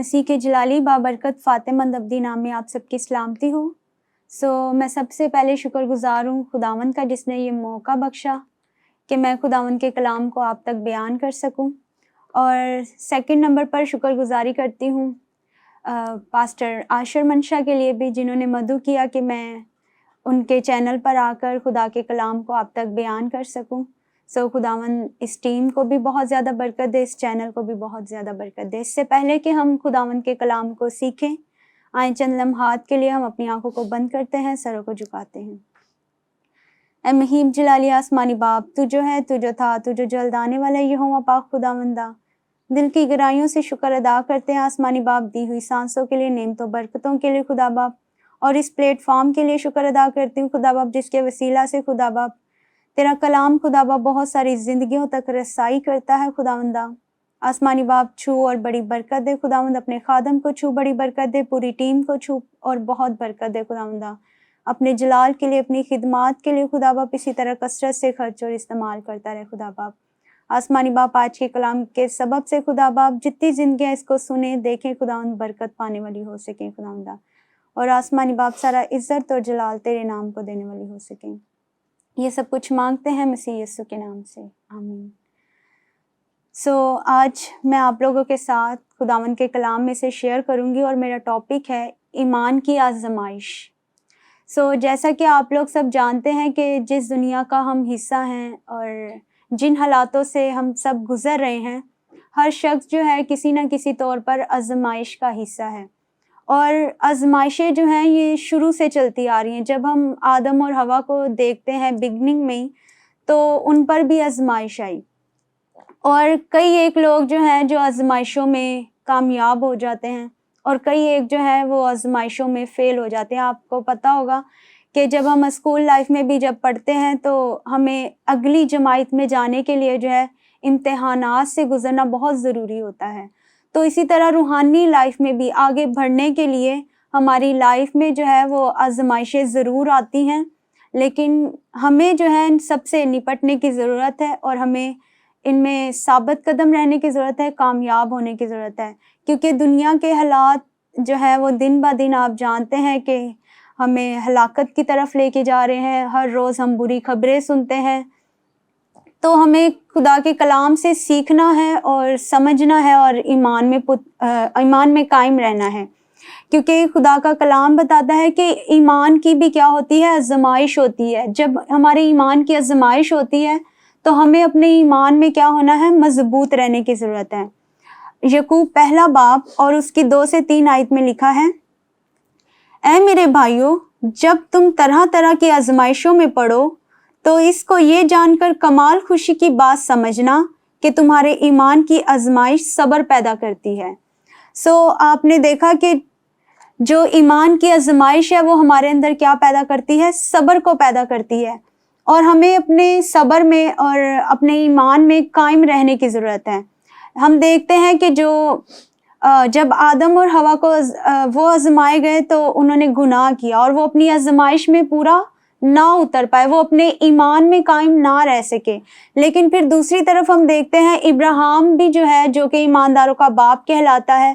مسیح کے جلالی بابرکت فاتحمند ابدی نام میں آپ سب کی سلامتی ہو۔ میں سب سے پہلے شکر گزار ہوں خداوند کا، جس نے یہ موقع بخشا کہ میں خداوند کے کلام کو آپ تک بیان کر سکوں۔ اور سیکنڈ نمبر پر شکر گزاری کرتی ہوں پاسٹر عاشر منشا کے لیے بھی، جنہوں نے مدعو کیا کہ میں ان کے چینل پر آ کر خدا کے کلام کو آپ تک بیان کر سکوں۔ خداوند اس ٹیم کو بھی بہت زیادہ برکت دے، اس چینل کو بھی بہت زیادہ برکت دے۔ اس سے پہلے کہ ہم خداوند کے کلام کو سیکھیں، آئیں چند لمحات کے لیے ہم اپنی آنکھوں کو بند کرتے ہیں، سروں کو جھکاتے ہیں۔ اے مہیب جلالی آسمانی باپ، تو جو ہے، تو جو تھا، تو جو جلد آنے والا ہے، یہوہ پاک خداوندا، دل کی گہرائیوں سے شکر ادا کرتے ہیں آسمانی باپ، دی ہوئی سانسوں کے لیے، نعمتوں برکتوں کے لیے خدا باپ، اور اس پلیٹ فارم کے لیے شکر ادا کرتی ہوں خدا باپ، جس کے وسیلہ سے خدا باپ تیرا کلام خدا باپ بہت ساری زندگیوں تک رسائی کرتا ہے خداوندا۔ آسمانی باپ چھو اور بڑی برکت دے خداوند، اپنے خادم کو چھو، بڑی برکت دے، پوری ٹیم کو چھو اور بہت برکت دے خداوندا۔ اپنے جلال کے لیے، اپنی خدمات کے لیے خدا باپ اسی طرح کثرت سے خرچ اور استعمال کرتا رہے خدا باپ۔ آسمانی باپ آج کے کلام کے سبب سے خدا باپ جتنی زندگیاں اس کو سنیں، دیکھیں خداوند، برکت پانے والی ہو سکیں خداوندا، اور آسمانی باپ سارا عزت اور جلال تیرے نام کو دینے والی ہو سکیں۔ یہ سب کچھ مانگتے ہیں مسیح یسوع کے نام سے، آمین۔ آج میں آپ لوگوں کے ساتھ خداوند کے کلام میں سے شیئر کروں گی، اور میرا ٹاپک ہے ایمان کی آزمائش۔ جیسا کہ آپ لوگ سب جانتے ہیں کہ جس دنیا کا ہم حصہ ہیں اور جن حالاتوں سے ہم سب گزر رہے ہیں، ہر شخص جو ہے کسی نہ کسی طور پر آزمائش کا حصہ ہے، اور آزمائشیں جو ہیں یہ شروع سے چلتی آ رہی ہیں۔ جب ہم آدم اور حوا کو دیکھتے ہیں بگننگ میں ہی، تو ان پر بھی آزمائش آئی، اور کئی ایک لوگ جو ہیں جو آزمائشوں میں کامیاب ہو جاتے ہیں، اور کئی ایک جو ہے وہ آزمائشوں میں فیل ہو جاتے ہیں۔ آپ کو پتہ ہوگا کہ جب ہم اسکول لائف میں بھی جب پڑھتے ہیں تو ہمیں اگلی جماعت میں جانے کے لیے جو ہے امتحانات سے گزرنا بہت ضروری ہوتا ہے۔ تو اسی طرح روحانی لائف میں بھی آگے بڑھنے کے لیے ہماری لائف میں جو ہے وہ آزمائشیں ضرور آتی ہیں، لیکن ہمیں جو ہے ان سب سے نپٹنے کی ضرورت ہے، اور ہمیں ان میں ثابت قدم رہنے کی ضرورت ہے، کامیاب ہونے کی ضرورت ہے، کیونکہ دنیا کے حالات جو ہے وہ دن بہ دن آپ جانتے ہیں کہ ہمیں ہلاکت کی طرف لے کے جا رہے ہیں۔ ہر روز ہم بری خبریں سنتے ہیں، تو ہمیں خدا کے کلام سے سیکھنا ہے اور سمجھنا ہے، اور ایمان میں قائم رہنا ہے، کیونکہ خدا کا کلام بتاتا ہے کہ ایمان کی بھی کیا ہوتی ہے؟ آزمائش ہوتی ہے۔ جب ہمارے ایمان کی آزمائش ہوتی ہے تو ہمیں اپنے ایمان میں کیا ہونا ہے؟ مضبوط رہنے کی ضرورت ہے۔ یعقوب پہلا باب اور اس کی 2 سے 3 آیت میں لکھا ہے، اے میرے بھائیو، جب تم طرح طرح کی آزمائشوں میں پڑو تو اس کو یہ جان کر کمال خوشی کی بات سمجھنا کہ تمہارے ایمان کی آزمائش صبر پیدا کرتی ہے۔ آپ نے دیکھا کہ جو ایمان کی آزمائش ہے وہ ہمارے اندر کیا پیدا کرتی ہے؟ صبر کو پیدا کرتی ہے، اور ہمیں اپنے صبر میں اور اپنے ایمان میں قائم رہنے کی ضرورت ہے۔ ہم دیکھتے ہیں کہ جب آدم اور حوا کو وہ آزمائے گئے تو انہوں نے گناہ کیا، اور وہ اپنی آزمائش میں پورا نہ اتر پائے، وہ اپنے ایمان میں قائم نہ رہ سکے۔ لیکن پھر دوسری طرف ہم دیکھتے ہیں ابراہیم بھی جو ہے، جو کہ ایمانداروں کا باپ کہلاتا ہے،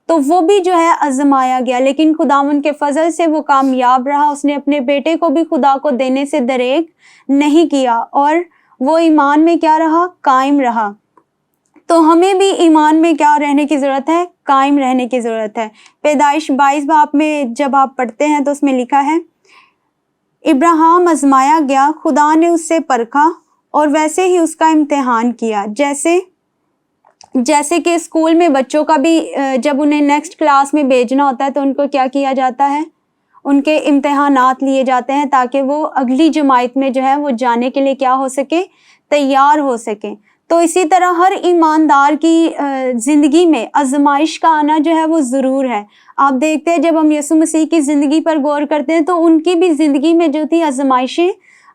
تو وہ بھی جو ہے آزمایا گیا، لیکن خداوند کے فضل سے وہ کامیاب رہا۔ اس نے اپنے بیٹے کو بھی خدا کو دینے سے دریغ نہیں کیا، اور وہ ایمان میں کیا رہا؟ قائم رہا۔ تو ہمیں بھی ایمان میں کیا رہنے کی ضرورت ہے؟ قائم رہنے کی ضرورت ہے۔ پیدائش 22 باب میں جب آپ پڑھتے ہیں تو اس میں لکھا ہے، ابراہیم آزمایا گیا، خدا نے اس سے پرکھا اور ویسے ہی اس کا امتحان کیا، جیسے کہ اسکول میں بچوں کا بھی جب انہیں نیکسٹ کلاس میں بھیجنا ہوتا ہے تو ان کو کیا کیا جاتا ہے؟ ان کے امتحانات لیے جاتے ہیں تاکہ وہ اگلی جماعت میں جو ہے وہ جانے کے لیے کیا ہو سکے؟ تیار ہو سکیں۔ تو اسی طرح ہر ایماندار کی زندگی میں آزمائش کا آنا جو ہے وہ ضرور ہے۔ آپ دیکھتے ہیں جب ہم یسوع مسیح کی زندگی پر غور کرتے ہیں تو ان کی بھی زندگی میں جو تھی آزمائشیں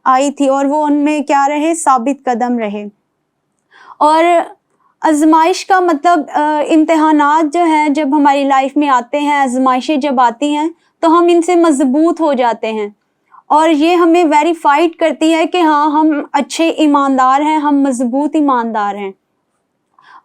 آئی تھی، اور وہ ان میں کیا رہے؟ ثابت قدم رہے۔ اور آزمائش کا مطلب امتحانات جو ہیں جب ہماری لائف میں آتے ہیں، آزمائشیں جب آتی ہیں تو ہم ان سے مضبوط ہو جاتے ہیں، اور یہ ہمیں ویریفائڈ کرتی ہے کہ ہاں ہم اچھے ایماندار ہیں، ہم مضبوط ایماندار ہیں۔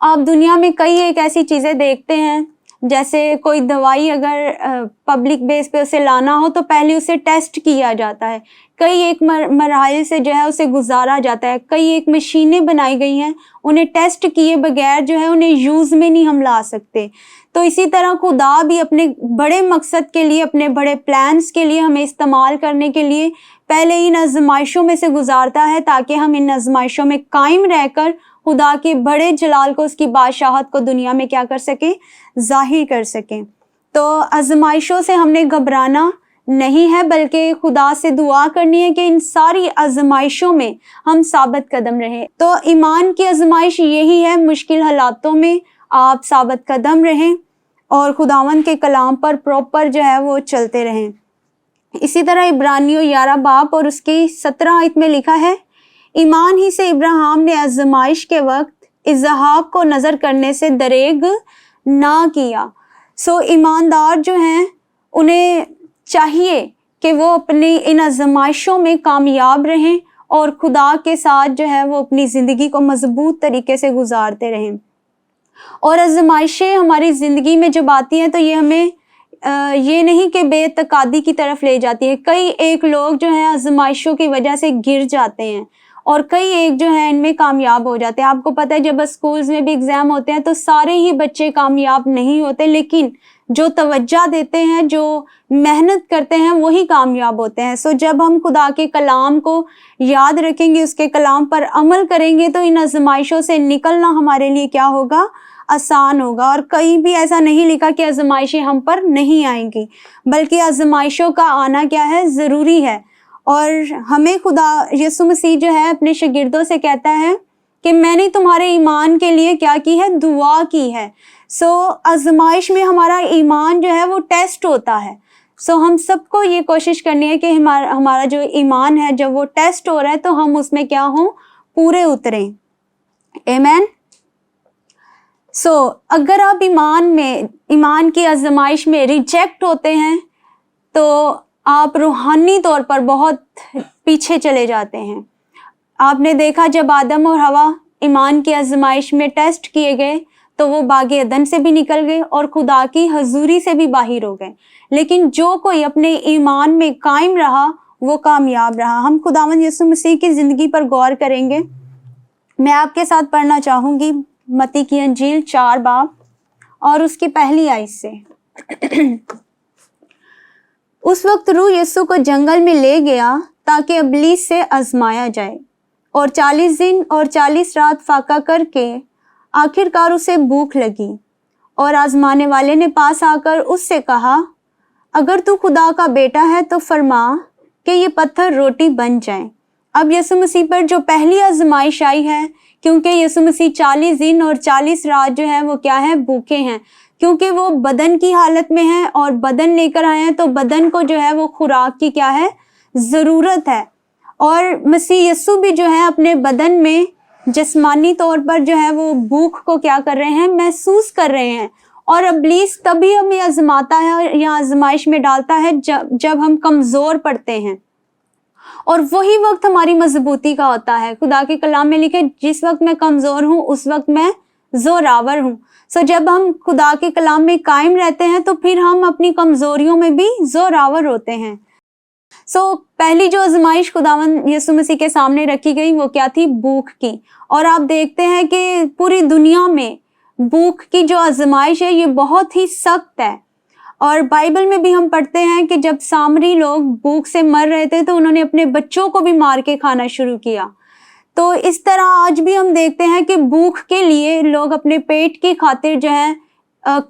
آپ دنیا میں کئی ایک ایسی چیزیں دیکھتے ہیں جیسے کوئی دوائی اگر پبلک بیس پہ اسے لانا ہو تو پہلے اسے ٹیسٹ کیا جاتا ہے، کئی ایک مراحل سے جو ہے اسے گزارا جاتا ہے، کئی ایک مشینیں بنائی گئی ہیں، انہیں ٹیسٹ کیے بغیر جو ہے انہیں یوز میں نہیں ہم لا سکتے۔ تو اسی طرح خدا بھی اپنے بڑے مقصد کے لیے، اپنے بڑے پلانس کے لیے، ہمیں استعمال کرنے کے لیے پہلے ان آزمائشوں میں سے گزارتا ہے، تاکہ ہم ان آزمائشوں میں قائم رہ کر خدا کے بڑے جلال کو، اس کی بادشاہت کو دنیا میں کیا کر سکیں، ظاہر کر سکیں۔ تو آزمائشوں سے ہم نے گھبرانا نہیں ہے، بلکہ خدا سے دعا کرنی ہے کہ ان ساری آزمائشوں میں ہم ثابت قدم رہیں۔ تو ایمان کی آزمائش یہی ہے، مشکل حالاتوں میں آپ ثابت قدم رہیں اور خداوند کے کلام پر پراپر جو ہے وہ چلتے رہیں۔ اسی طرح عبرانیوں 11 باب اور اس کی 17 آیت میں لکھا ہے، ایمان ہی سے ابراہیم نے آزمائش کے وقت اسحاق کو نظر کرنے سے دریغ نہ کیا۔ سو ایماندار جو ہیں انہیں چاہیے کہ وہ اپنی ان آزمائشوں میں کامیاب رہیں اور خدا کے ساتھ جو ہے وہ اپنی زندگی کو مضبوط طریقے سے گزارتے رہیں۔ اور آزمائشیں ہماری زندگی میں جب آتی ہیں تو یہ ہمیں یہ نہیں کہ بے اعتقادی کی طرف لے جاتی ہے۔ کئی ایک لوگ جو ہیں آزمائشوں کی وجہ سے گر جاتے ہیں اور کئی ایک جو ہیں ان میں کامیاب ہو جاتے ہیں۔ آپ کو پتہ ہے جب اسکولز میں بھی ایگزام ہوتے ہیں تو سارے ہی بچے کامیاب نہیں ہوتے، لیکن جو توجہ دیتے ہیں، جو محنت کرتے ہیں، وہی کامیاب ہوتے ہیں۔ سو جب ہم خدا کے کلام کو یاد رکھیں گے، اس کے کلام پر عمل کریں گے تو ان آزمائشوں سے نکلنا ہمارے لیے کیا ہوگا، آسان ہوگا۔ اور کہیں بھی ایسا نہیں لکھا کہ آزمائشیں ہم پر نہیں آئیں گی، بلکہ آزمائشوں کا آنا کیا ہے، ضروری ہے۔ اور ہمیں خدا یسوع مسیح جو ہے اپنے شاگردوں سے کہتا ہے کہ میں نے تمہارے ایمان کے لیے کیا کی ہے، دعا کی ہے۔ سو آزمائش میں ہمارا ایمان جو ہے وہ ٹیسٹ ہوتا ہے۔ سو ہم سب کو یہ کوشش کرنی ہے کہ ہمارا جو ایمان ہے جب وہ ٹیسٹ ہو رہا ہے تو ہم اس میں کیا ہوں، پورے اتریں۔ آمین۔ سو اگر آپ ایمان کی آزمائش میں ریجیکٹ ہوتے ہیں تو آپ روحانی طور پر بہت پیچھے چلے جاتے ہیں۔ آپ نے دیکھا جب آدم اور حوا ایمان کی آزمائش میں ٹیسٹ کیے گئے تو وہ باغ عدن سے بھی نکل گئے اور خدا کی حضوری سے بھی باہر ہو گئے، لیکن جو کوئی اپنے ایمان میں قائم رہا وہ کامیاب رہا۔ ہم خداوند یسوع مسیح کی زندگی پر غور کریں گے۔ میں آپ کے ساتھ پڑھنا چاہوں گی متی کی انجیل 4 باب اور اس کی پہلی آیت سے۔ اس وقت روح یسوع کو جنگل میں لے گیا تاکہ ابلیس سے آزمایا جائے، اور 40 دن اور 40 رات فاقہ کر کے آخر کار اسے بھوک لگی، اور آزمانے والے نے پاس آ کر اس سے کہا، اگر تو خدا کا بیٹا ہے تو فرما کہ یہ پتھر روٹی بن جائیں۔ اب یسوع مسیح پر جو پہلی آزمائش آئی ہے، کیونکہ یسوع مسیح 40 دن اور 40 رات جو ہے وہ کیا ہے، بھوکے ہیں، کیونکہ وہ بدن کی حالت میں ہیں اور بدن لے کر آئے ہیں، تو بدن کو جو ہے وہ خوراک کی کیا ہے، ضرورت ہے۔ اور مسیح یسوع بھی جو ہے اپنے بدن میں جسمانی طور پر جو ہے وہ بھوک کو کیا کر رہے ہیں، محسوس کر رہے ہیں۔ اور ابلیس تبھی ہمیں آزماتا ہے یا آزمائش میں ڈالتا ہے جب ہم کمزور پڑتے ہیں، اور وہی وقت ہماری مضبوطی کا ہوتا ہے۔ خدا کے کلام میں لکھے، جس وقت میں کمزور ہوں اس وقت میں زوراور ہوں۔ سو جب ہم خدا کے کلام میں قائم رہتے ہیں تو پھر ہم اپنی کمزوریوں میں بھی زوراور ہوتے ہیں۔ سو پہلی جو آزمائش خداوند یسوع مسیح کے سامنے رکھی گئی وہ کیا تھی، بھوک کی۔ اور آپ دیکھتے ہیں کہ پوری دنیا میں بھوک کی جو آزمائش ہے یہ بہت ہی سخت ہے۔ اور بائبل میں بھی ہم پڑھتے ہیں کہ جب سامری لوگ بھوک سے مر رہے تھے تو انہوں نے اپنے بچوں کو بھی مار کے کھانا شروع کیا۔ تو اس طرح آج بھی ہم دیکھتے ہیں کہ بھوک کے لیے لوگ اپنے پیٹ کی خاطر جو ہے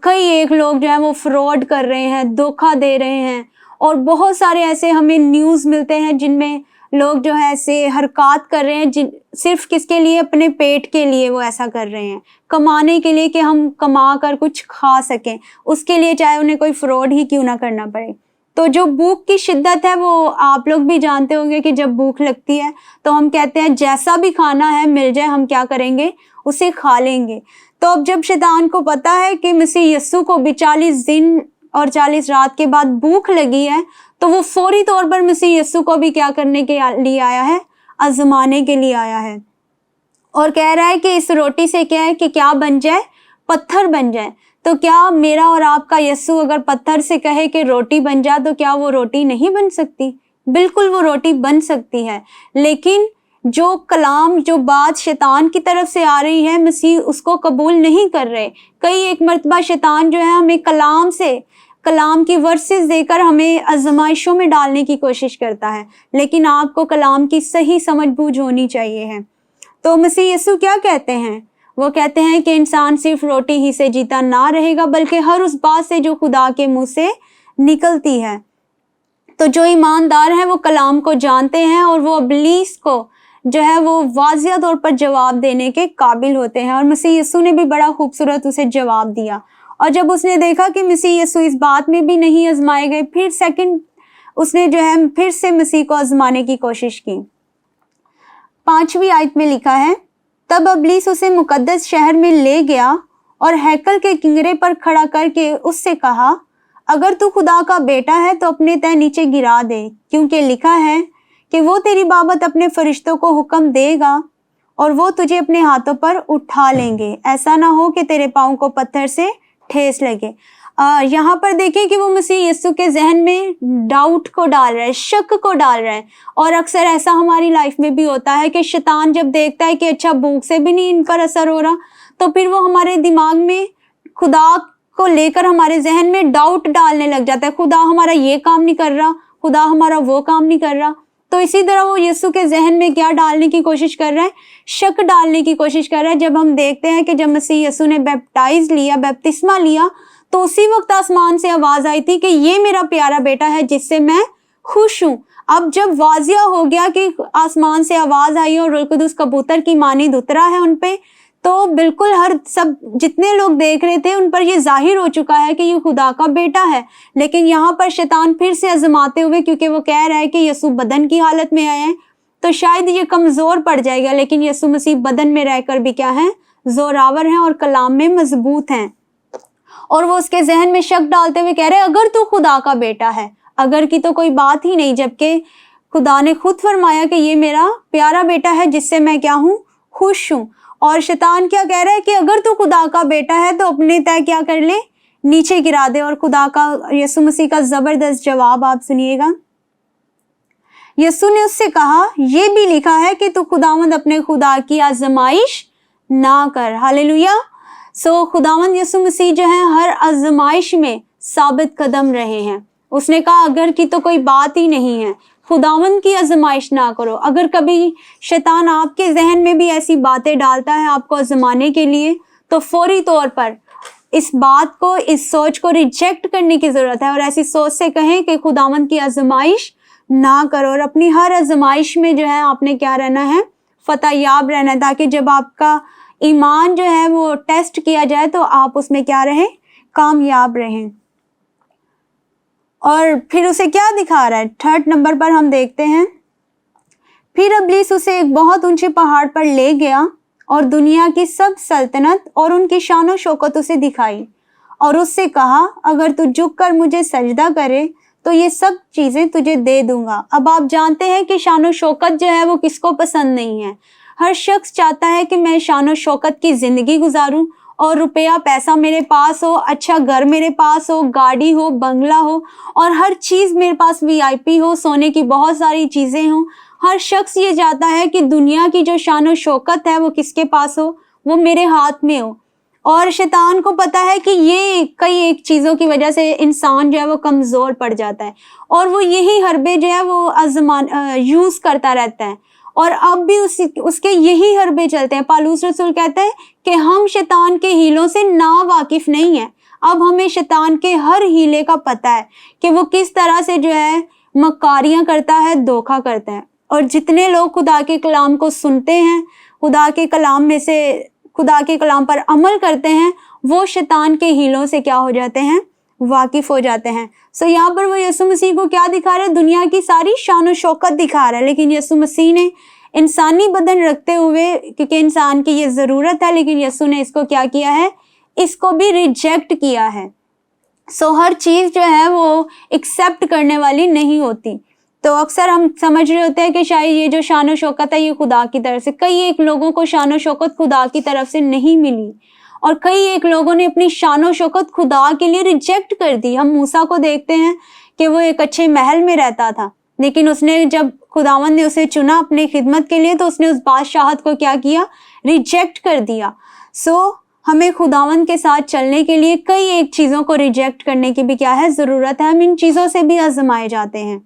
کئی ایک لوگ جو ہیں وہ فراڈ کر رہے ہیں، دھوکہ دے رہے ہیں، اور بہت سارے ایسے ہمیں نیوز ملتے ہیں جن میں لوگ جو ہے ایسے حرکات کر رہے ہیں صرف کس کے لیے، اپنے پیٹ کے لیے وہ ایسا کر رہے ہیں، کمانے کے لیے کہ ہم کما کر کچھ کھا سکیں، اس کے لیے چاہے انہیں کوئی فراڈ ہی کیوں نہ کرنا پڑے۔ تو جو بھوک کی شدت ہے وہ آپ لوگ بھی جانتے ہوں گے کہ جب بھوک لگتی ہے تو ہم کہتے ہیں جیسا بھی کھانا ہے مل جائے ہم کیا کریں گے، اسے کھا لیں گے۔ تو اب جب شیطان کو پتا ہے کہ مسیح یسوع کو بھی 40 دن اور 40 رات کے بعد بھوک لگی ہے تو وہ فوری طور پر مسیح یسوع کو بھی کیا کرنے کے لیے آیا ہے، آزمانے کے لیے آیا ہے، اور کہہ رہا ہے کہ اس روٹی سے کیا ہے کہ کیا بن جائے، پتھر بن جائے۔ تو کیا میرا اور آپ کا یسوع اگر پتھر سے کہے کہ روٹی بن جا تو کیا وہ روٹی نہیں بن سکتی؟ بالکل وہ روٹی بن سکتی ہے، لیکن جو کلام، جو بات شیطان کی طرف سے آ رہی ہے، مسیح اس کو قبول نہیں کر رہے۔ کئی ایک مرتبہ شیطان جو ہے ہمیں کلام کی ورسز دے کر ہمیں آزمائشوں میں ڈالنے کی کوشش کرتا ہے، لیکن آپ کو کلام کی صحیح سمجھ بوجھ ہونی چاہیے ہے۔ تو مسیح یسوع کیا کہتے ہیں؟ وہ کہتے ہیں کہ انسان صرف روٹی ہی سے جیتا نہ رہے گا، بلکہ ہر اس بات سے جو خدا کے منہ سے نکلتی ہے۔ تو جو ایماندار ہیں وہ کلام کو جانتے ہیں اور وہ ابلیس کو جو ہے وہ واضح طور پر جواب دینے کے قابل ہوتے ہیں، اور مسیح یسوع نے بھی بڑا خوبصورت اسے جواب دیا۔ اور جب اس نے دیکھا کہ مسیح یسوع اس بات میں بھی نہیں آزمائے گئے، پھر اس نے جو ہے پھر سے مسیح کو آزمانے کی کوشش کی۔ 5ویں آیت میں لکھا ہے، تب ابلیس اسے مقدس شہر میں لے گیا اور ہیکل کے کنگرے پر کھڑا کر کے اس سے کہا، اگر تو خدا کا بیٹا ہے تو اپنے تہ نیچے گرا دے، کیونکہ لکھا ہے کہ وہ تیری بابت اپنے فرشتوں کو حکم دے گا اور وہ تجھے اپنے ہاتھوں پر اٹھا لیں گے، ایسا نہ ہو کہ تیرے پاؤں کو پتھر سے ٹھیس لگے۔ یہاں پر دیکھیں کہ وہ مسیح یسوع کے ذہن میں ڈاؤٹ کو ڈال رہا ہے، شک کو ڈال رہا ہے، اور اکثر ایسا ہماری لائف میں بھی ہوتا ہے کہ شیطان جب دیکھتا ہے کہ اچھا بھوک سے بھی نہیں ان پر اثر ہو رہا، تو پھر وہ ہمارے دماغ میں خدا کو لے کر ہمارے ذہن میں ڈاؤٹ ڈالنے لگ جاتا ہے، خدا ہمارا یہ کام نہیں کر رہا، خدا ہمارا وہ کام نہیں کر رہا۔ تو اسی طرح وہ یسوع کے ذہن میں کیا ڈالنے کی کوشش کر رہا ہے؟ شک ڈالنے کی کوشش کر رہا ہے۔ جب ہم دیکھتے ہیں کہ جب مسیح یسوع نے بیپتسمہ لیا تو اسی وقت آسمان سے آواز آئی تھی کہ یہ میرا پیارا بیٹا ہے جس سے میں خوش ہوں۔ اب جب واضح ہو گیا کہ آسمان سے آواز آئی اور روح القدس کبوتر کی مانند اترا ہے ان پہ، تو بالکل جتنے لوگ دیکھ رہے تھے ان پر یہ ظاہر ہو چکا ہے کہ یہ خدا کا بیٹا ہے۔ لیکن یہاں پر شیطان پھر سے آزماتے ہوئے، کیونکہ وہ کہہ رہا ہے کہ یسوع بدن کی حالت میں آئے ہیں تو شاید یہ کمزور پڑ جائے گا، لیکن یسوع مسیح بدن میں رہ کر بھی کیا ہے؟ زوراور ہیں اور کلام میں مضبوط ہیں۔ اور وہ اس کے ذہن میں شک ڈالتے ہوئے کہہ رہے اگر تو خدا کا بیٹا ہے، اگر کی تو کوئی بات ہی نہیں، جبکہ خدا نے خود فرمایا کہ یہ میرا پیارا بیٹا ہے جس سے میں کیا ہوں؟ خوش ہوں۔ اور شیطان کیا کہہ رہا ہے کہ اگر تو خدا کا بیٹا ہے تو اپنے تہ کیا کر لے؟ نیچے گرا دے۔ اور خدا کا، یسوع مسیح کا زبردست جواب آپ سنیے گا۔ یسوع نے اس سے کہا، یہ بھی لکھا ہے کہ تو خداوند اپنے خدا کی آزمائش نہ کر۔ ہاللیلویا۔ خداوند یسوع مسیح جو ہے ہر آزمائش میں ثابت قدم رہے ہیں۔ اس نے کہا اگر کی تو کوئی بات ہی نہیں ہے، خداوند کی آزمائش نہ کرو۔ اگر کبھی شیطان آپ کے ذہن میں بھی ایسی باتیں ڈالتا ہے آپ کو آزمانے کے لیے، تو فوری طور پر اس بات کو، اس سوچ کو ریجیکٹ کرنے کی ضرورت ہے، اور ایسی سوچ سے کہیں کہ خداوند کی آزمائش نہ کرو، اور اپنی ہر آزمائش میں جو ہے آپ نے کیا رہنا ہے؟ فتح یاب رہنا ہے، تاکہ جب آپ کا ایمان جو ہے وہ ٹیسٹ کیا جائے تو آپ اس میں کیا رہیں؟ کامیاب رہیں۔ اور پھر اسے کیا دکھا رہا ہے؟ 3rd نمبر پر ہم دیکھتے ہیں، پھر ابلیس اسے ایک بہت اونچے پہاڑ پر لے گیا اور دنیا کی سب سلطنت اور ان کی شان و شوکت اسے دکھائی، اور اس سے کہا اگر تو جھک کر مجھے سجدہ کرے تو یہ سب چیزیں تجھے دے دوں گا۔ اب آپ جانتے ہیں کہ شان و شوکت جو ہے وہ کس کو پسند نہیں ہے؟ ہر شخص چاہتا ہے کہ میں شان و شوکت کی زندگی گزاروں، اور روپیہ پیسہ میرے پاس ہو، اچھا گھر میرے پاس ہو، گاڑی ہو، بنگلہ ہو، اور ہر چیز میرے پاس VIP ہو، سونے کی بہت ساری چیزیں ہوں۔ ہر شخص یہ چاہتا ہے کہ دنیا کی جو شان و شوکت ہے وہ کس کے پاس ہو؟ وہ میرے ہاتھ میں ہو۔ اور شیطان کو پتا ہے کہ یہ کئی ایک چیزوں کی وجہ سے انسان جو ہے وہ کمزور پڑ جاتا ہے، اور وہ یہی حربے جو ہے وہ یوز کرتا رہتا ہے، اور اب بھی اس کے یہی حربے چلتے ہیں۔ پالوس رسول کہتا ہے کہ ہم شیطان کے ہیلوں سے نا واقف نہیں ہیں، اب ہمیں شیطان کے ہر ہیلے کا پتہ ہے کہ وہ کس طرح سے جو ہے مکاریاں کرتا ہے، دھوکہ کرتا ہے۔ اور جتنے لوگ خدا کے کلام کو سنتے ہیں، خدا کے کلام پر عمل کرتے ہیں، وہ شیطان کے ہیلوں سے کیا ہو جاتے ہیں؟ واقف ہو جاتے ہیں۔ یہاں پر وہ یسوع مسیح کو کیا دکھا رہا ہے؟ دنیا کی ساری شان و شوکت دکھا رہا ہے، لیکن یسوع مسیح نے انسانی بدن رکھتے ہوئے، کیونکہ انسان کی یہ ضرورت ہے، لیکن یسوع نے اس کو کیا کیا ہے؟ اس کو بھی ریجیکٹ کیا ہے۔ ہر چیز جو ہے وہ ایکسیپٹ کرنے والی نہیں ہوتی۔ تو اکثر ہم سمجھ رہے ہوتے ہیں کہ شاید یہ جو شان و شوکت ہے یہ خدا کی طرف سے، کئی ایک لوگوں کو شان و شوکت خدا کی طرف سے نہیں ملی، اور کئی ایک لوگوں نے اپنی شان و شوکت خدا کے لیے ریجیکٹ کر دی. ہم موسیٰ کو دیکھتے ہیں کہ وہ ایک اچھے محل میں رہتا تھا، لیکن اس نے جب خداوند نے اسے چنا اپنی خدمت کے لیے تو اس نے اس بادشاہت کو کیا کیا؟ ریجیکٹ کر دیا. ہمیں خداوند کے ساتھ چلنے کے لیے کئی ایک چیزوں کو ریجیکٹ کرنے کی بھی کیا ہے؟ ضرورت ہے. ہم ان چیزوں سے بھی آزمائے جاتے ہیں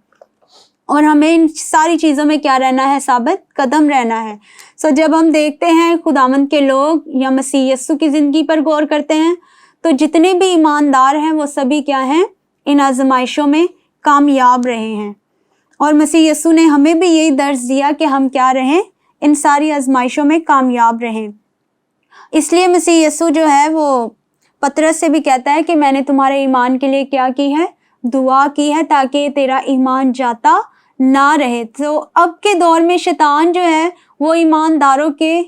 اور ہمیں ان ساری چیزوں میں کیا رہنا ہے؟ ثابت قدم رہنا ہے. جب ہم دیکھتے ہیں خداوند کے لوگ یا مسیح یسوع کی زندگی پر غور کرتے ہیں تو جتنے بھی ایماندار ہیں وہ سبھی کیا ہیں؟ ان آزمائشوں میں کامیاب رہے ہیں. اور مسیح یسوع نے ہمیں بھی یہی درس دیا کہ ہم کیا رہیں؟ ان ساری آزمائشوں میں کامیاب رہیں. اس لیے مسیح یسوع جو ہے وہ پطرس سے بھی کہتا ہے کہ میں نے تمہارے ایمان کے لیے کیا کی ہے؟ دعا کی ہے تاکہ تیرا ایمان جاتا نہ رہے. تو اب کے دور میں شیطان جو ہے وہ ایمانداروں کے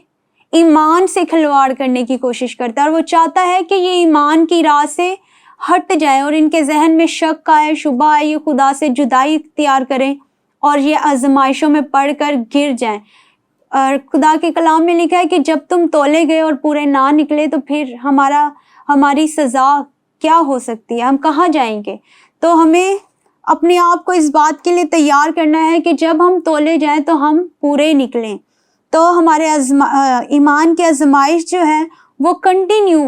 ایمان سے کھلواڑ کرنے کی کوشش کرتا ہے اور وہ چاہتا ہے کہ یہ ایمان کی راہ سے ہٹ جائے اور ان کے ذہن میں شک آئے، شبہ آئے، یہ خدا سے جدائی اختیار کریں اور یہ آزمائشوں میں پڑ کر گر جائیں. اور خدا کے کلام میں لکھا ہے کہ جب تم تولے گئے اور پورے نہ نکلے تو پھر ہماری سزا کیا ہو سکتی ہے؟ ہم کہاں جائیں گے؟ تو ہمیں اپنے آپ کو اس بات کے لیے تیار کرنا ہے کہ جب ہم تولے جائیں تو ہم پورے نکلیں. تو ہمارے ایمان کی آزمائش جو ہے وہ کنٹینیو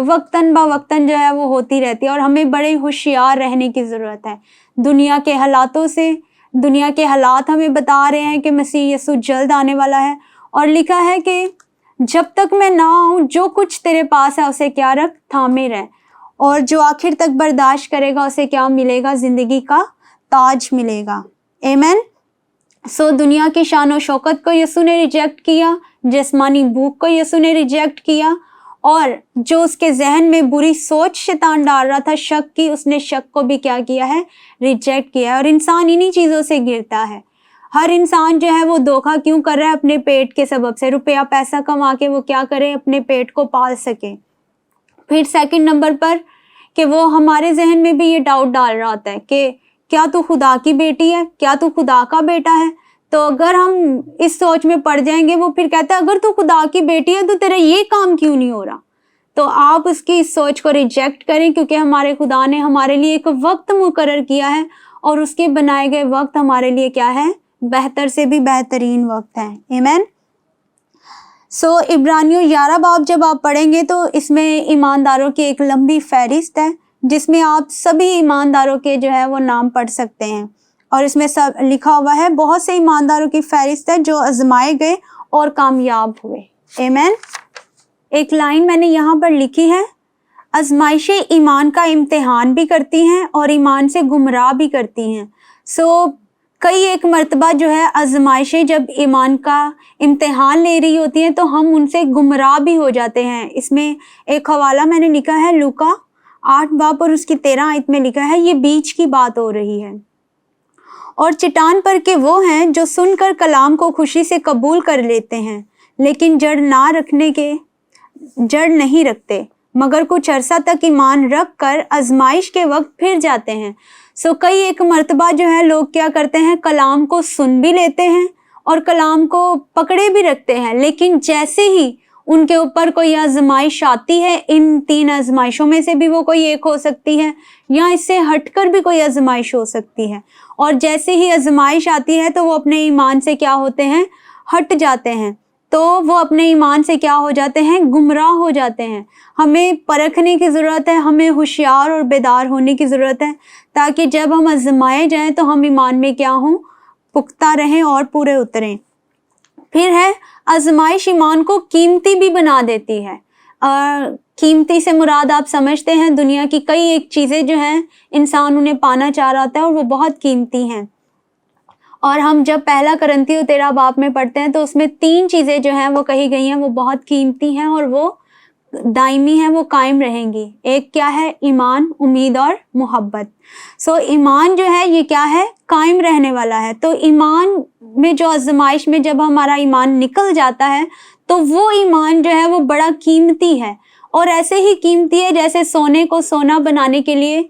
وقتاً با وقتاً جو ہے وہ ہوتی رہتی ہے اور ہمیں بڑے ہوشیار رہنے کی ضرورت ہے. دنیا کے حالاتوں سے، دنیا کے حالات ہمیں بتا رہے ہیں کہ مسیح یسوع جلد آنے والا ہے اور لکھا ہے کہ جب تک میں نہ آؤں جو کچھ تیرے پاس ہے اسے کیا رکھ؟ تھامے رہ، اور جو آخر تک برداشت کرے گا اسے کیا ملے گا؟ زندگی کا تاج ملے گا. آمین. دنیا کی شان و شوکت کو یسوع نے ریجیکٹ کیا، جسمانی بھوک کو یسوع نے ریجیکٹ کیا، اور جو اس کے ذہن میں بری سوچ شیطان ڈال رہا تھا شک کی، اس نے شک کو بھی کیا کیا ہے؟ ریجیکٹ کیا ہے. اور انسان انہی چیزوں سے گرتا ہے. ہر انسان جو ہے وہ دھوکہ کیوں کر رہا ہے؟ اپنے پیٹ کے سبب سے. روپیہ پیسہ کما کے وہ کیا کرے؟ اپنے پیٹ کو پال سکے. پھر سیکنڈ نمبر پر کہ وہ ہمارے ذہن میں بھی یہ ڈاؤٹ ڈال رہا ہوتا ہے کہ کیا تو خدا کی بیٹی ہے؟ کیا تو خدا کا بیٹا ہے؟ تو اگر ہم اس سوچ میں پڑ جائیں گے، وہ پھر کہتا ہے اگر تو خدا کی بیٹی ہے تو تیرا یہ کام کیوں نہیں ہو رہا؟ تو آپ اس کی اس سوچ کو ریجیکٹ کریں، کیونکہ ہمارے خدا نے ہمارے لیے ایک وقت مقرر کیا ہے اور اس کے بنائے گئے وقت ہمارے لیے کیا ہے؟ بہتر سے بھی بہترین وقت ہے. آمین. عبرانیوں 11 باب جب آپ پڑھیں گے تو اس میں ایمانداروں کی ایک لمبی فہرست ہے جس میں آپ سبھی ایمانداروں کے جو ہے وہ نام پڑھ سکتے ہیں، اور اس میں سب لکھا ہوا ہے بہت سے ایمانداروں کی فہرست ہے جو آزمائے گئے اور کامیاب ہوئے. آمین. ایک لائن میں نے یہاں پر لکھی ہے، آزمائشیں ایمان کا امتحان بھی کرتی ہیں اور ایمان سے گمراہ بھی کرتی ہیں. کئی ایک مرتبہ جو ہے آزمائشیں جب ایمان کا امتحان لے رہی ہوتی ہیں تو ہم ان سے گمراہ بھی ہو جاتے ہیں. اس میں ایک حوالہ میں نے لکھا ہے لوکا 8 باب اور اس کی 13 آیت میں لکھا ہے، یہ بیج کی بات ہو رہی ہے. اور چٹان پر کے وہ ہیں جو سن کر کلام کو خوشی سے قبول کر لیتے ہیں لیکن جڑ نہیں رکھتے، مگر کچھ عرصہ تک ایمان رکھ کر آزمائش کے وقت پھر جاتے ہیں. کئی ایک مرتبہ جو ہے لوگ کیا کرتے ہیں؟ کلام کو سن بھی لیتے ہیں اور کلام کو پکڑے بھی رکھتے ہیں، لیکن جیسے ہی ان کے اوپر کوئی آزمائش آتی ہے، ان 3 آزمائشوں میں سے بھی وہ کوئی ایک ہو سکتی ہے یا اس سے ہٹ کر بھی کوئی آزمائش ہو سکتی ہے، اور جیسے ہی آزمائش آتی ہے تو وہ اپنے ایمان سے کیا ہوتے ہیں؟ ہٹ جاتے ہیں. تو وہ اپنے ایمان سے کیا ہو جاتے ہیں؟ گمراہ ہو جاتے ہیں. ہمیں پرکھنے کی ضرورت ہے، ہمیں ہوشیار اور بیدار ہونے کی ضرورت ہے تاکہ جب ہم آزمائے جائیں تو ہم ایمان میں کیا ہوں؟ پختہ رہیں اور پورے اتریں. پھر ہے آزمائش ایمان کو قیمتی بھی بنا دیتی ہے. قیمتی سے مراد آپ سمجھتے ہیں دنیا کی کئی ایک چیزیں جو ہیں انسان انہیں پانا چاہ رہا ہوتا ہے اور وہ بہت قیمتی ہیں. اور ہم جب پہلا کرنتیوں 13 باب میں پڑھتے ہیں تو اس میں 3 چیزیں جو ہیں وہ کہی گئی ہیں، وہ بہت قیمتی ہیں اور وہ دائمی ہیں، وہ قائم رہیں گی. ایک کیا ہے؟ ایمان، امید اور محبت. ایمان جو ہے یہ کیا ہے؟ قائم رہنے والا ہے. تو ایمان میں جو آزمائش میں جب ہمارا ایمان نکل جاتا ہے تو وہ ایمان جو ہے وہ بڑا قیمتی ہے، اور ایسے ہی قیمتی ہے جیسے سونے کو سونا بنانے کے لیے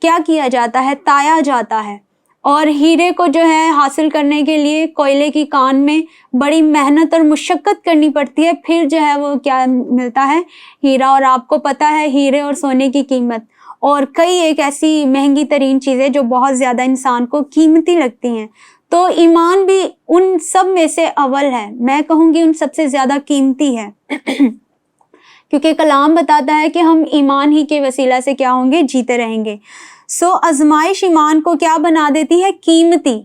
کیا کیا جاتا ہے؟ تایا جاتا ہے. اور ہیرے کو جو ہے حاصل کرنے کے لیے کوئلے کی کان میں بڑی محنت اور مشقت کرنی پڑتی ہے، پھر جو ہے وہ کیا ملتا ہے؟ ہیرا۔ اور آپ کو پتہ ہے ہیرے اور سونے کی قیمت اور کئی ایک ایسی مہنگی ترین چیزیں جو بہت زیادہ انسان کو قیمتی لگتی ہیں، تو ایمان بھی ان سب میں سے اول ہے، میں کہوں گی ان سب سے زیادہ قیمتی ہے کیونکہ کلام بتاتا ہے کہ ہم ایمان ہی کے وسیلہ سے کیا ہوں گے؟ جیتے رہیں گے۔ آزمائش ایمان کو کیا بنا دیتی ہے؟ قیمتی۔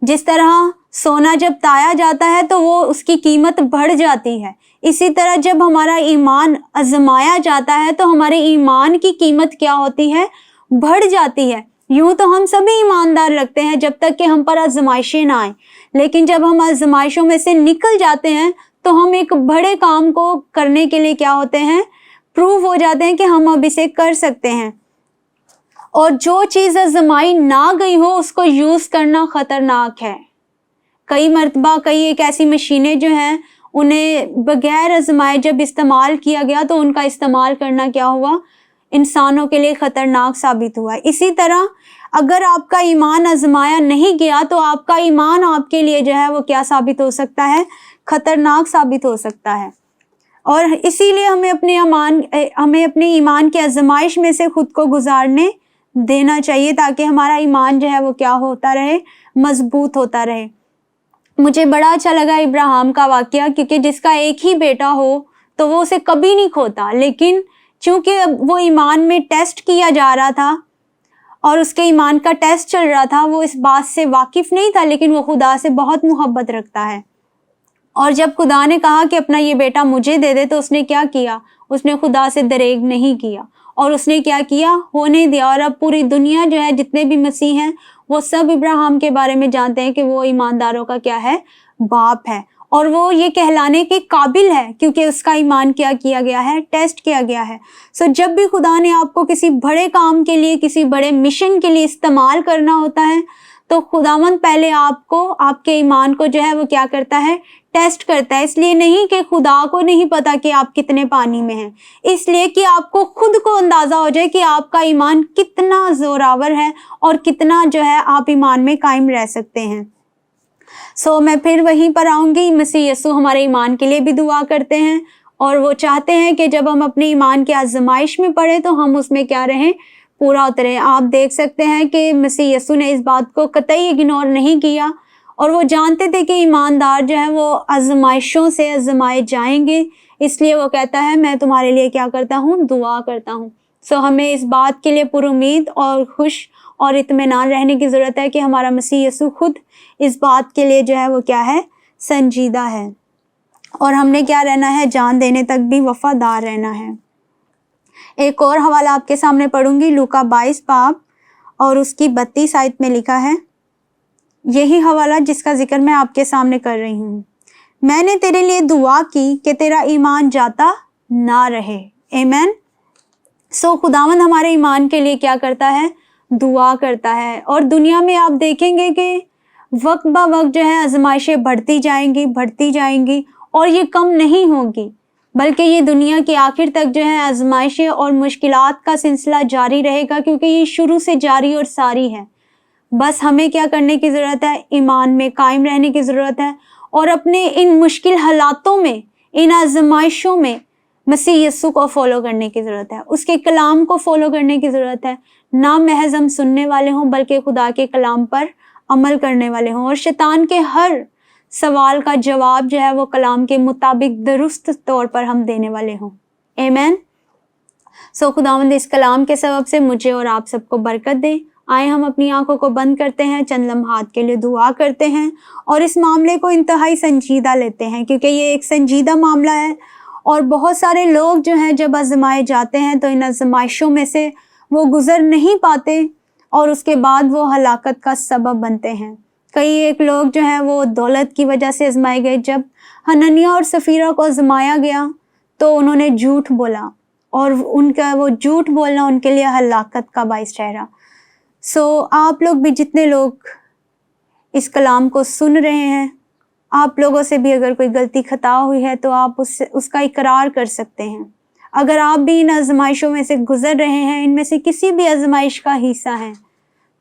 جس طرح سونا جب تایا جاتا ہے تو وہ اس کی قیمت بڑھ جاتی ہے، اسی طرح جب ہمارا ایمان آزمایا جاتا ہے تو ہمارے ایمان کی قیمت کیا ہوتی ہے؟ بڑھ جاتی ہے۔ یوں تو ہم سبھی ایماندار لگتے ہیں جب تک کہ ہم پر آزمائشیں نہ آئیں، لیکن جب ہم آزمائشوں میں سے نکل جاتے ہیں تو ہم ایک بڑے کام کو کرنے کے لیے کیا ہوتے ہیں؟ پروو ہو جاتے ہیں کہ ہم اب اسے کر سکتے ہیں۔ اور جو چیز آزمائی نہ گئی ہو اس کو یوز کرنا خطرناک ہے۔ کئی مرتبہ کئی ایک ایسی مشینیں جو ہیں انہیں بغیر آزمائے جب استعمال کیا گیا تو ان کا استعمال کرنا کیا ہوا؟ انسانوں کے لیے خطرناک ثابت ہوا ہے۔ اسی طرح اگر آپ کا ایمان آزمایا نہیں گیا تو آپ کا ایمان آپ کے لیے جو ہے وہ کیا ثابت ہو سکتا ہے؟ خطرناک ثابت ہو سکتا ہے۔ اور اسی لیے ہمیں اپنے ایمان کی آزمائش میں سے خود کو گزارنے دینا چاہیے تاکہ ہمارا ایمان جو ہے وہ کیا ہوتا رہے؟ مضبوط ہوتا رہے۔ مجھے بڑا اچھا لگا ابراہیم کا واقعہ، کیونکہ جس کا ایک ہی بیٹا ہو تو وہ اسے کبھی نہیں کھوتا، لیکن چونکہ وہ ایمان میں ٹیسٹ کیا جا رہا تھا اور اس کے ایمان کا ٹیسٹ چل رہا تھا، وہ اس بات سے واقف نہیں تھا، لیکن وہ خدا سے بہت محبت رکھتا ہے۔ اور جب خدا نے کہا کہ اپنا یہ بیٹا مجھے دے دے تو اس نے کیا کیا؟ اس نے خدا سے دریغ نہیں کیا اور اس نے کیا کیا؟ ہونے دیا۔ اور اب پوری دنیا جو ہے، جتنے بھی مسیح ہیں، وہ سب ابراہیم کے بارے میں جانتے ہیں کہ وہ ایمانداروں کا کیا ہے؟ باپ ہے، اور وہ یہ کہلانے کے قابل ہے کیونکہ اس کا ایمان کیا گیا ہے؟ ٹیسٹ کیا گیا ہے۔ جب بھی خدا نے آپ کو کسی بڑے کام کے لیے، کسی بڑے مشن کے لیے استعمال کرنا ہوتا ہے تو خداوند پہلے آپ کو، آپ کے ایمان کو جو ہے وہ کیا کرتا ہے؟ ٹیسٹ کرتا ہے۔ اس لیے نہیں کہ خدا کو نہیں پتا کہ آپ کتنے پانی میں ہیں، اس لیے کہ آپ کو خود کو اندازہ ہو جائے کہ آپ کا ایمان کتنا زوراور ہے اور کتنا جو ہے آپ ایمان میں قائم رہ سکتے ہیں۔ میں پھر وہیں پر آؤں گی۔ مسیح یسوع ہمارے ایمان کے لیے بھی دعا کرتے ہیں اور وہ چاہتے ہیں کہ جب ہم اپنے ایمان کی آزمائش میں پڑیں تو ہم اس میں کیا رہیں؟ پورا اتریں۔ آپ دیکھ سکتے ہیں کہ مسیح یسوع نے اس بات کو قطعی اگنور نہیں کیا اور وہ جانتے تھے کہ ایماندار جو ہیں وہ آزمائشوں سے آزمائے جائیں گے، اس لیے وہ کہتا ہے میں تمہارے لیے کیا کرتا ہوں؟ دعا کرتا ہوں۔ ہمیں اس بات کے لیے پر امید اور خوش اور اطمینان رہنے کی ضرورت ہے کہ ہمارا مسیح یسوع خود اس بات کے لیے جو ہے وہ کیا ہے؟ سنجیدہ ہے، اور ہم نے کیا رہنا ہے؟ جان دینے تک بھی وفادار رہنا ہے۔ ایک اور حوالہ آپ کے سامنے پڑھوں گی، لوکا 22 باب اور اس کی 32 آیت میں لکھا ہے، یہی حوالہ جس کا ذکر میں آپ کے سامنے کر رہی ہوں۔ میں نے تیرے لیے دعا کی کہ تیرا ایمان جاتا نہ رہے۔ آمین۔ خداوند ہمارے ایمان کے لیے کیا کرتا ہے؟ دعا کرتا ہے۔ اور دنیا میں آپ دیکھیں گے کہ وقت بہ وقت جو ہے آزمائشیں بڑھتی جائیں گی اور یہ کم نہیں ہوگی، بلکہ یہ دنیا کے آخر تک جو ہے آزمائشیں اور مشکلات کا سلسلہ جاری رہے گا، کیونکہ یہ شروع سے جاری اور ساری ہے۔ بس ہمیں کیا کرنے کی ضرورت ہے؟ ایمان میں قائم رہنے کی ضرورت ہے، اور اپنے ان مشکل حالاتوں میں، ان آزمائشوں میں مسیح یسوع کو فالو کرنے کی ضرورت ہے، اس کے کلام کو فالو کرنے کی ضرورت ہے۔ نہ محض ہم سننے والے ہوں بلکہ خدا کے کلام پر عمل کرنے والے ہوں، اور شیطان کے ہر سوال کا جواب جو ہے وہ کلام کے مطابق درست طور پر ہم دینے والے ہوں۔ آمین۔ خداوند اس کلام کے سبب سے مجھے اور آپ سب کو برکت دے۔ آئے ہم اپنی آنکھوں کو بند کرتے ہیں، چند لمحات کے لیے دعا کرتے ہیں اور اس معاملے کو انتہائی سنجیدہ لیتے ہیں، کیونکہ یہ ایک سنجیدہ معاملہ ہے، اور بہت سارے لوگ جو ہیں جب آزمائے جاتے ہیں تو ان آزمائشوں میں سے وہ گزر نہیں پاتے اور اس کے بعد وہ ہلاکت کا سبب بنتے ہیں۔ کئی ایک لوگ جو ہیں وہ دولت کی وجہ سے آزمائے گئے۔ جب حنانیہ اور سفیرہ کو آزمایا گیا تو انہوں نے جھوٹ بولا، اور ان کا وہ جھوٹ بولنا ان کے لیے ہلاکت کا باعث ٹھہرا۔ آپ لوگ بھی جتنے لوگ اس کلام کو سن رہے ہیں، آپ لوگوں سے بھی اگر کوئی غلطی خطا ہوئی ہے تو آپ اس کا اقرار کر سکتے ہیں۔ اگر آپ بھی ان آزمائشوں میں سے گزر رہے ہیں، ان میں سے کسی بھی آزمائش کا حصہ ہیں،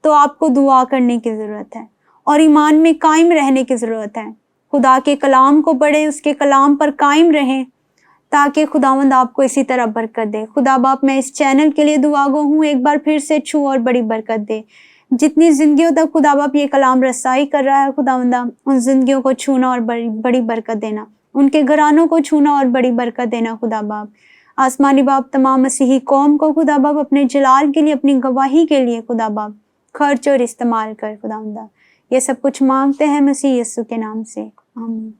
تو آپ کو دعا کرنے کی ضرورت ہے اور ایمان میں قائم رہنے کی ضرورت ہے. خدا کے کلام کو پڑھیں، اس کے کلام پر قائم رہیں تاکہ خداوند آپ کو اسی طرح برکت دے. خدا باپ میں اس چینل کے لیے دعا گو ہوں، ایک بار پھر سے چھو اور بڑی برکت دے. جتنی زندگیوں تک خدا باپ یہ کلام رسائی کر رہا ہے خداوندہ، ان زندگیوں کو چھونا اور بڑی بڑی برکت دینا، ان کے گھرانوں کو چھونا اور بڑی برکت دینا خدا باپ. آسمانی باپ تمام مسیحی قوم کو خدا باپ اپنے جلال کے لیے، اپنی گواہی کے لیے خدا باپ خرچ اور استعمال کر خداوندہ. یہ سب کچھ مانگتے ہیں مسیح یسوع کے نام سے، آمین.